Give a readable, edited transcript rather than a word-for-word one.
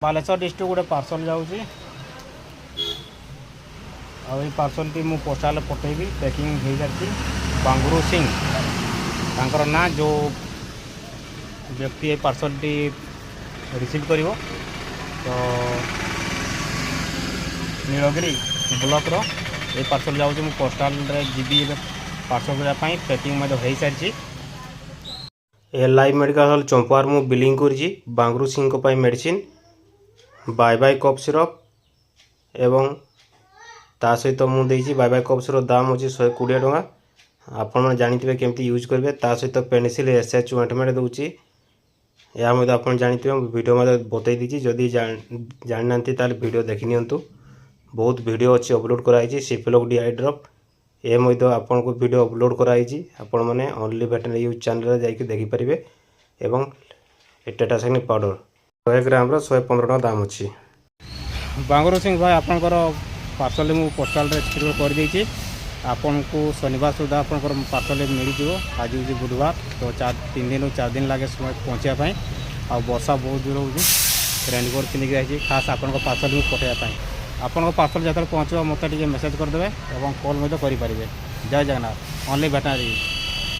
Baleshwar district गोटे parcel जाऊँगी आई parcel T मुझे पोस्टाल पठेबी पैकिंग हो जाती बांगुरु सिंह तांकर ना जो व्यक्ति पार्सल टी रिसीव करिवो तो नीलगिरी ब्लॉक रो ये पार्सल जाऊँगी मुझे पोस्टाल जीबी पार्सल करने पैकिंग हो सारी लाइव मेडिकल हॉल चंपार मु बिलिंग कर बांगुरु सिंह को मेडिसिन बाय बाय कफ सिरप एवं ता सहित मुझे बाय बाय कफ सिरप दाम अच्छी 120 टका आपण जानते केमती यूज करेंगे ता सहित पेनिसिल SH ऑइंटमेंट दूची या आप जानते वीडियो बतई दीजिए जदि जाना वीडियो देखी नियंतु बहुत वीडियो अच्छी अपलोड कराई सिफिलॉक डी आई ड्रॉप ये आपन को वीडियो अपलोड कराई आपण मैंने ओनली वेटनरी यूज चैनल जाकि देखिपारे एवं टेटासाक्नी पाउडर 100 ग्राम 115 टका दाम अच्छी बांगुरु सिंह भाई आपंकर पार्सल मुझे पोस्टाल कर देती आपन को शनिवार सुधा आपंकर पार्सल मिल जाव आज हूँ बुधवार तो 3 दिन 4 दिन लगे समय पहुँचापी आ वर्षा बहुत दूर हो रेनकोट पिंधिक जाइए खास आपन पार्सल मुझे पठाइबा आपन पार्सल जो पहुँचो मत मेसेज करदे और कॉल करें जय जगन्नाथ ओनली वेटनरी।